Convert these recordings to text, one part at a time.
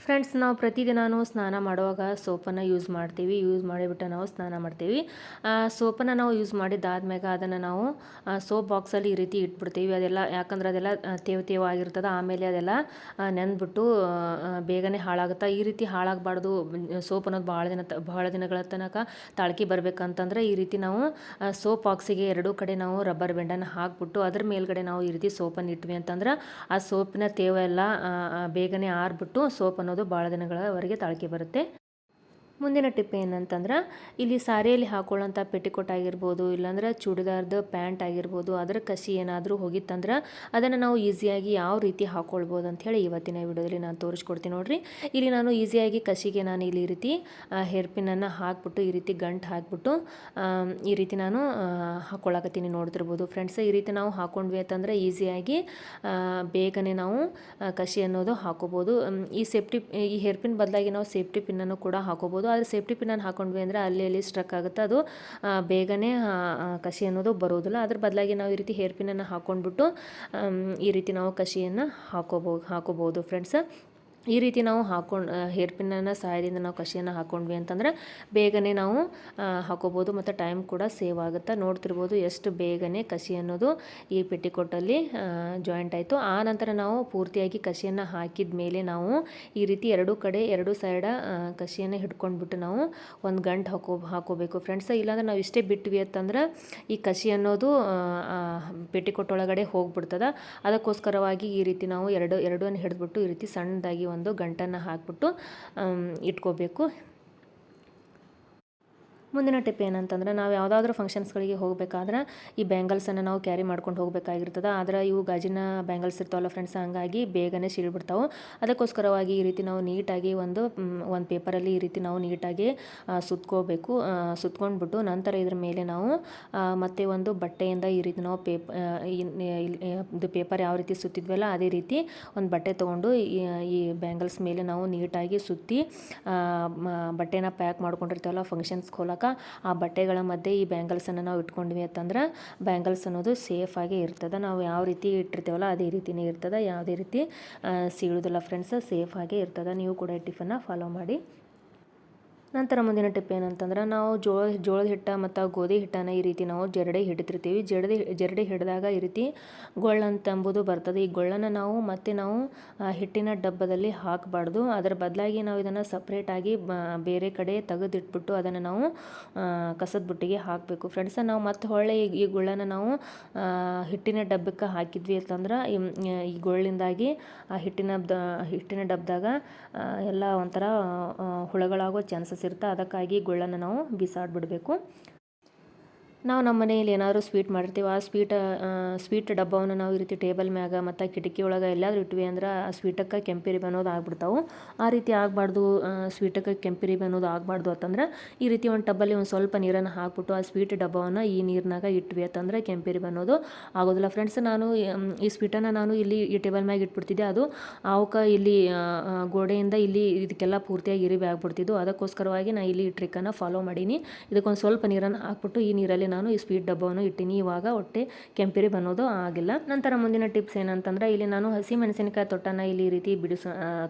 Friends, ನಾವು ಪ್ರತಿದಿನಾನು ಸ್ನಾನ ಮಾಡುವಾಗ ಸೋಪನ್ನು ಯೂಸ್ ಮಾಡ್ತೀವಿ. ಯೂಸ್ ಮಾಡಿಬಿಟ್ಟು ನಾವು ಸ್ನಾನ ಮಾಡ್ತೀವಿ. ಸೋಪನ್ನು ನಾವು ಯೂಸ್ ಮಾಡಿದ್ದಾದ್ಮೇಲೆ ಅದನ್ನು ನಾವು ಸೋಪ್ ಬಾಕ್ಸಲ್ಲಿ ಈ ರೀತಿ ಇಟ್ಬಿಡ್ತೀವಿ. ಅದೆಲ್ಲ ಯಾಕಂದ್ರೆ ಅದೆಲ್ಲ ತೇವಾಗಿರ್ತದೆ. ಆಮೇಲೆ ಅದೆಲ್ಲ ನೆಂದ್ಬಿಟ್ಟು ಬೇಗನೆ ಹಾಳಾಗುತ್ತೆ. ಈ ರೀತಿ ಹಾಳಾಗಬಾರ್ದು, ಸೋಪ್ ಅನ್ನೋದು ಭಾಳ ದಿನಗಳ ತನಕ ತಾಳ್ಕಿ ಬರಬೇಕಂತಂದ್ರೆ ಈ ರೀತಿ ನಾವು ಸೋಪ್ ಬಾಕ್ಸಿಗೆ ಎರಡೂ ಕಡೆ ನಾವು ರಬ್ಬರ್ ಬೆಂಡನ್ನು ಹಾಕ್ಬಿಟ್ಟು ಅದ್ರ ಮೇಲ್ಗಡೆ ನಾವು ಈ ರೀತಿ ಸೋಪನ್ನು ಇಟ್ವಿ ಅಂತಂದ್ರೆ ಆ ಸೋಪಿನ ತೇವ ಎಲ್ಲ ಬೇಗನೆ ಆರ್ಬಿಟ್ಟು ಸೋಪ್ ಅನ್ನೋದು ಭಾಳ ದಿನಗಳವರೆಗೆ ತಾಳ್ಕೆ ಬರುತ್ತೆ. ಮುಂದಿನ ಟಿಪ್ ಏನಂತಂದ್ರೆ, ಇಲ್ಲಿ ಸಾರಿಯಲ್ಲಿ ಹಾಕೊಳ್ಳೋಂಥ ಪೆಟಿಕೋಟ್ ಆಗಿರ್ಬೋದು, ಇಲ್ಲಾಂದ್ರೆ ಚೂಡಿದಾರ್ದು ಪ್ಯಾಂಟ್ ಆಗಿರ್ಬೋದು, ಅದರ ಕಸಿ ಏನಾದರೂ ಹೋಗಿತ್ತಂದ್ರೆ ಅದನ್ನು ನಾವು ಈಸಿಯಾಗಿ ಯಾವ ರೀತಿ ಹಾಕ್ಕೊಳ್ಬೋದು ಅಂಥೇಳಿ ಇವತ್ತಿನ ವಿಡಿಯೋದಲ್ಲಿ ನಾನು ತೋರಿಸ್ಕೊಡ್ತೀನಿ ನೋಡಿರಿ. ಇಲ್ಲಿ ನಾನು ಈಸಿಯಾಗಿ ಕಸಿಗೆ ನಾನು ಇಲ್ಲಿ ಈ ರೀತಿ ಹೇರ್ ಪಿನ್ನನ್ನು ಹಾಕ್ಬಿಟ್ಟು ಈ ರೀತಿ ಗಂಟು ಹಾಕ್ಬಿಟ್ಟು ಈ ರೀತಿ ನಾನು ಹಾಕ್ಕೊಳ್ಳಾಕತ್ತೀನಿ. ನೋಡ್ತಿರ್ಬೋದು ಫ್ರೆಂಡ್ಸ್, ಈ ರೀತಿ ನಾವು ಹಾಕ್ಕೊಂಡ್ವಿ ಅಂತಂದರೆ ಈಸಿಯಾಗಿ ಬೇಗನೆ ನಾವು ಕಸಿ ಅನ್ನೋದು ಹಾಕೋಬೋದು. ಈ ಹೇರ್ ಪಿನ್ ಬದಲಾಗಿ ನಾವು ಸೇಫ್ಟಿ ಪಿನ್ನನ್ನು ಕೂಡ ಹಾಕೋಬೋದು. ಆದರೆ ಸೇಫ್ಟಿ ಪಿನ್ನನ್ನು ಹಾಕೊಂಡ್ವಿ ಅಂದರೆ ಅಲ್ಲಿ ಸ್ಟ್ರಕ್ ಆಗುತ್ತೆ, ಅದು ಬೇಗನೆ ಕಸಿ ಅನ್ನೋದು ಬರೋದಿಲ್ಲ. ಅದ್ರ ಬದಲಾಗಿ ನಾವು ಈ ರೀತಿ ಹೇರ್ ಪಿನ್ನನ್ನು ಹಾಕ್ಕೊಂಡ್ಬಿಟ್ಟು ಈ ರೀತಿ ನಾವು ಕಸಿಯನ್ನು ಹಾಕೋಬೋದು ಫ್ರೆಂಡ್ಸ್. ಈ ರೀತಿ ನಾವು ಹೇರ್ ಪಿನ್ನನ್ನು ಸಹಾಯದಿಂದ ನಾವು ಕಸಿಯನ್ನು ಹಾಕ್ಕೊಂಡ್ವಿ ಅಂತಂದ್ರೆ ಬೇಗನೆ ನಾವು ಹಾಕೋಬೋದು ಮತ್ತು ಟೈಮ್ ಕೂಡ ಸೇವ್ ಆಗುತ್ತೆ. ನೋಡ್ತಿರ್ಬೋದು ಎಷ್ಟು ಬೇಗನೆ ಕಸಿ ಅನ್ನೋದು ಈ ಪೆಟ್ಟಿಕೋಟಲ್ಲಿ ಜಾಯಿಂಟ್ ಆಯಿತು. ಆ ನಂತರ ನಾವು ಪೂರ್ತಿಯಾಗಿ ಕಸಿಯನ್ನು ಹಾಕಿದ ಮೇಲೆ ನಾವು ಈ ರೀತಿ ಎರಡು ಸೈಡ ಕಸಿಯನ್ನು ಹಿಡ್ಕೊಂಡ್ಬಿಟ್ಟು ನಾವು ಒಂದು ಗಂಟು ಹಾಕೋಬೇಕು ಫ್ರೆಂಡ್ಸ್. ಇಲ್ಲಾಂದ್ರೆ ನಾವು ಇಷ್ಟೇ ಬಿಟ್ವಿ ಅಂತಂದ್ರೆ ಈ ಕಸಿ ಅನ್ನೋದು ಪೆಟ್ಟಿಕೋಟ್ ಒಳಗಡೆ ಹೋಗ್ಬಿಡ್ತದೆ. ಅದಕ್ಕೋಸ್ಕರವಾಗಿ ಈ ರೀತಿ ನಾವು ಎರಡನ್ನು ಹಿಡಿದ್ಬಿಟ್ಟು ಈ ರೀತಿ ಸಣ್ಣದಾಗಿ ಒಂದು ಗಂಟನ್ನು ಹಾಕ್ಬಿಟ್ಟು ಇಟ್ಕೋಬೇಕು. ಮುಂದಿನ ಟಿಪ್ ಏನಂತಂದ್ರೆ, ನಾವು ಯಾವುದಾದ್ರೂ ಫಂಕ್ಷನ್ಸ್ಗಳಿಗೆ ಹೋಗಬೇಕಾದ್ರೆ ಈ ಬ್ಯಾಂಗಲ್ಸನ್ನು ನಾವು ಕ್ಯಾರಿ ಮಾಡ್ಕೊಂಡು ಹೋಗಬೇಕಾಗಿರ್ತದೆ. ಆದರೆ ಇವು ಗಾಜಿನ ಬ್ಯಾಂಗಲ್ಸ್ ಇರ್ತಾವಲ್ಲ ಫ್ರೆಂಡ್ಸ್, ಹಂಗಾಗಿ ಬೇಗನೆ ಸಿಡಿಬಿಡ್ತಾವೆ. ಅದಕ್ಕೋಸ್ಕರವಾಗಿ ಈ ರೀತಿ ನಾವು ನೀಟಾಗಿ ಒಂದು ಪೇಪರಲ್ಲಿ ಈ ರೀತಿ ನಾವು ನೀಟಾಗಿ ಸುತ್ಕೊಂಡ್ಬಿಟ್ಟು ನಂತರ ಇದ್ರ ಮೇಲೆ ನಾವು ಮತ್ತೆ ಒಂದು ಬಟ್ಟೆಯಿಂದ ಈ ರೀತಿ ನಾವು ಇದು ಪೇಪರ್ ಯಾವ ರೀತಿ ಸುತ್ತಿದ್ವಲ್ಲ ಅದೇ ರೀತಿ ಒಂದು ಬಟ್ಟೆ ತೊಗೊಂಡು ಈ ಬ್ಯಾಂಗಲ್ಸ್ ಮೇಲೆ ನಾವು ನೀಟಾಗಿ ಸುತ್ತಿ ಬಟ್ಟೆನ ಪ್ಯಾಕ್ ಮಾಡ್ಕೊಂಡಿರ್ತೀವಲ್ಲ ಫಂಕ್ಷನ್ಸ್ಗೆ ಹೋಲಕ್ಕೆ, ಆ ಬಟ್ಟೆಗಳ ಮಧ್ಯೆ ಈ ಬ್ಯಾಂಗಲ್ಸನ್ನು ನಾವು ಇಟ್ಕೊಂಡ್ವಿ ಅಂತಂದ್ರೆ ಬ್ಯಾಂಗಲ್ಸ್ ಅನ್ನೋದು ಸೇಫಾಗಿ ಇರ್ತದೆ. ನಾವು ಯಾವ ರೀತಿ ಇಟ್ಟಿರ್ತೀವಲ್ಲ ಅದೇ ರೀತಿಯೇ ಇರ್ತದೆ, ಯಾವುದೇ ರೀತಿ ಸೀಳುವುದಿಲ್ಲ ಫ್ರೆಂಡ್ಸ್, ಸೇಫಾಗಿ ಇರ್ತದೆ. ನೀವು ಕೂಡ ಈ ಟಿಪ್ಪನ್ನು ಫಾಲೋ ಮಾಡಿ. ನಂತರ ಮುಂದಿನ ಟಿಪ್ ಏನಂತಂದ್ರೆ, ನಾವು ಜೋಳದ ಹಿಟ್ಟು ಮತ್ತು ಗೋಧಿ ಹಿಟ್ಟನ್ನು ಈ ರೀತಿ ನಾವು ಜರಡಿ ಹಿಡಿತಿರ್ತೀವಿ. ಜರಡಿ ಹಿಡಿದಾಗ ಈ ರೀತಿ ಗೊಳ್ಳಂತ ಎಂಬುದು ಬರ್ತದೆ. ಈ ಗೊಳ್ಳನ್ನು ನಾವು ಹಿಟ್ಟಿನ ಡಬ್ಬದಲ್ಲಿ ಹಾಕಬಾರ್ದು. ಅದರ ಬದಲಾಗಿ ನಾವು ಇದನ್ನು ಸಪ್ರೇಟಾಗಿ ಬೇರೆ ಕಡೆ ತೆಗೆದಿಟ್ಬಿಟ್ಟು ಅದನ್ನು ನಾವು ಕಸದ ಬುಟ್ಟಿಗೆ ಹಾಕಬೇಕು ಫ್ರೆಂಡ್ಸ್. ನಾವು ಮತ್ತೆ ಹೊಳ್ಳೆ ಈ ಗುಳ್ಳನ್ನು ನಾವು ಹಿಟ್ಟಿನ ಡಬ್ಬಕ್ಕೆ ಹಾಕಿದ್ವಿ ಅಂತಂದ್ರೆ ಈ ಗೊಳ್ಳಿಂದಾಗಿ ಆ ಹಿಟ್ಟಿನ ಡಬ್ಬದಾಗ ಎಲ್ಲ ಒಂಥರ ಹುಳಗಳಾಗೋ ಚಾನ್ಸಸ್ ಇರುತ್ತೆ. ಅದಕ್ಕಾಗಿ ಗುಳ್ಳನ್ನು ನಾವು ಬಿಸಾಡಿಬಿಡಬೇಕು. ನಾವು ನಮ್ಮ ಮನೆಯಲ್ಲಿ ಏನಾದರೂ ಸ್ವೀಟ್ ಮಾಡಿರ್ತೀವಿ, ಆ ಸ್ವೀಟ್ ಡಬ್ಬವನ್ನು ನಾವು ಈ ರೀತಿ ಟೇಬಲ್ ಮ್ಯಾಗ ಮತ್ತು ಕಿಟಕಿ ಒಳಗೆ ಎಲ್ಲಾದರೂ ಇಟ್ವಿ ಅಂದ್ರೆ ಆ ಸ್ವೀಟಕ್ಕೆ ಕೆಂಪಿರಿಬೆ ಅನ್ನೋದು ಆಗ್ಬಿಡ್ತಾವೆ. ಆ ರೀತಿ ಆಗಬಾರ್ದು. ಸ್ವೀಟಕ್ಕೆ ಕೆಂಪಿರಿಬೆ ಅನ್ನೋದು ಆಗಬಾರ್ದು ಅಂತಂದ್ರೆ ಈ ರೀತಿ ಒಂದು ಟಬ್ಬಲ್ಲಿ ಒಂದು ಸ್ವಲ್ಪ ನೀರನ್ನು ಹಾಕ್ಬಿಟ್ಟು ಆ ಸ್ವೀಟ್ ಡಬ್ಬವನ್ನು ಈ ನೀರಿನಾಗ ಇಟ್ವಿ ಅಂತಂದ್ರೆ ಕೆಂಪಿರಿಬೆ ಅನ್ನೋದು ಆಗೋದಿಲ್ಲ ಫ್ರೆಂಡ್ಸ್. ನಾನು ಈ ಸ್ವೀಟನ್ನು ನಾನು ಇಲ್ಲಿ ಈ ಟೇಬಲ್ ಮ್ಯಾಗ ಇಟ್ಬಿಡ್ತಿದ್ದೆ. ಅದು ಅವಕ್ಕೆ ಇಲ್ಲಿ ಗೋಡೆಯಿಂದ ಇಲ್ಲಿ ಇದಕ್ಕೆಲ್ಲ ಪೂರ್ತಿಯಾಗಿ ಇರಿಬೆ ಆಗ್ಬಿಡ್ತಿದ್ದು. ಅದಕ್ಕೋಸ್ಕರವಾಗಿ ನಾನು ಇಲ್ಲಿ ಈ ಟ್ರಿಕ್ಕನ್ನು ಫಾಲೋ ಮಾಡೀನಿ. ಇದಕ್ಕೊಂದು ಸ್ವಲ್ಪ ನೀರನ್ನು ಹಾಕ್ಬಿಟ್ಟು ಈ ನೀರಲ್ಲಿ ನಾನು ಈ ಸ್ವೀಟ್ ಡಬ್ಬವನ್ನು ಇಟ್ಟಿನಿ. ಇವಾಗ ಒಟ್ಟೆ ಕೆಂಪಿರಿ ಬನ್ನೋದು ಆಗಿಲ್ಲ. ನಂತರ ಮುಂದಿನ ಟಿಪ್ಸ್ ಏನಂತಂದ್ರೆ, ಇಲ್ಲಿ ನಾನು ಹಸಿ ಮೆಣಸಿನಕಾಯಿ ತೊಟ್ಟನ್ನು ಇಲ್ಲಿ ಈ ರೀತಿ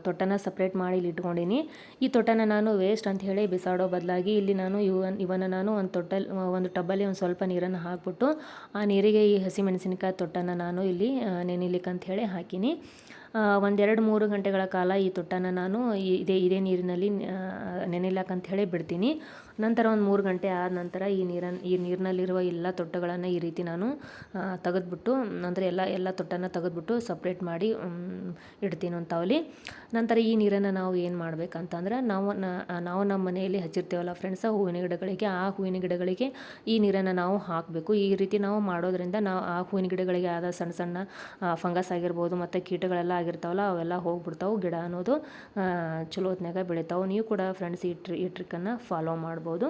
ತೊಟ್ಟನ್ನು ಸಪ್ರೇಟ್ ಮಾಡಿ ಇಲ್ಲಿ ಇಟ್ಕೊಂಡಿನಿ. ಈ ತೊಟ್ಟನ್ನು ನಾನು ವೇಸ್ಟ್ ಅಂತ ಹೇಳಿ ಬಿಸಾಡೋ ಬದಲಾಗಿ ಇಲ್ಲಿ ನಾನು ಇವನ್ನ ನಾನು ಒಂದು ಟಬ್ಬಲ್ಲಿ ಒಂದು ಸ್ವಲ್ಪ ನೀರನ್ನು ಹಾಕ್ಬಿಟ್ಟು ಆ ನೀರಿಗೆ ಈ ಹಸಿ ಮೆಣಸಿನಕಾಯಿ ತೊಟ್ಟನ್ನು ನಾನು ಇಲ್ಲಿ ನೆನಿಲಿಕ್ಕೆ ಅಂತ ಹೇಳಿ ಹಾಕಿನಿ. 1-2-3 ಗಂಟೆಗಳ ಕಾಲ ಈ ತೊಟ್ಟನ್ನು ನಾನು ಇದೇ ನೀರಿನಲ್ಲಿ ನೆನೆಲಾಕಂತ ಹೇಳಿ ಬಿಡ್ತೀನಿ. ನಂತರ ಒಂದು 3 ಗಂಟೆ ಆದ ನಂತರ ಈ ನೀರಿನಲ್ಲಿರುವ ಎಲ್ಲ ತೊಟ್ಟಗಳನ್ನು ಈ ರೀತಿ ನಾನು ತೆಗೆದ್ಬಿಟ್ಟು, ಅಂದರೆ ಎಲ್ಲ ತೊಟ್ಟನ್ನು ತೆಗೆದ್ಬಿಟ್ಟು ಸಪ್ರೇಟ್ ಮಾಡಿ ಇಡ್ತೀನಿ ಒಂದು ತವಲಿ. ನಂತರ ಈ ನೀರನ್ನು ನಾವು ಏನು ಮಾಡಬೇಕಂತಂದ್ರೆ, ನಾವು ನಮ್ಮ ಮನೆಯಲ್ಲಿ ಹಚ್ಚಿರ್ತೀವಲ್ಲ ಫ್ರೆಂಡ್ಸ್ ಹೂವಿನ ಗಿಡಗಳಿಗೆ, ಆ ಹೂವಿನ ಗಿಡಗಳಿಗೆ ಈ ನೀರನ್ನು ನಾವು ಹಾಕಬೇಕು. ಈ ರೀತಿ ನಾವು ಮಾಡೋದ್ರಿಂದ ನಾವು ಆ ಹೂವಿನ ಗಿಡಗಳಿಗೆ ಆದ ಸಣ್ಣ ಸಣ್ಣ ಫಂಗಸ್ ಆಗಿರ್ಬೋದು ಮತ್ತು ಕೀಟಗಳೆಲ್ಲ ಆಗಿರ್ತಾವಲ್ಲ ಅವೆಲ್ಲ ಹೋಗ್ಬಿಡ್ತಾವೆ. ಗಿಡ ಅನ್ನೋದು ಚಲೋ ಹೊತ್ನಾಗ ಬೆಳಿತಾವೆ. ನೀವು ಕೂಡ ಫ್ರೆಂಡ್ಸ್ ಈ ಟ್ರಿಕ್ಕನ್ನು ಫಾಲೋ ಮಾಡ್ಬೋದು.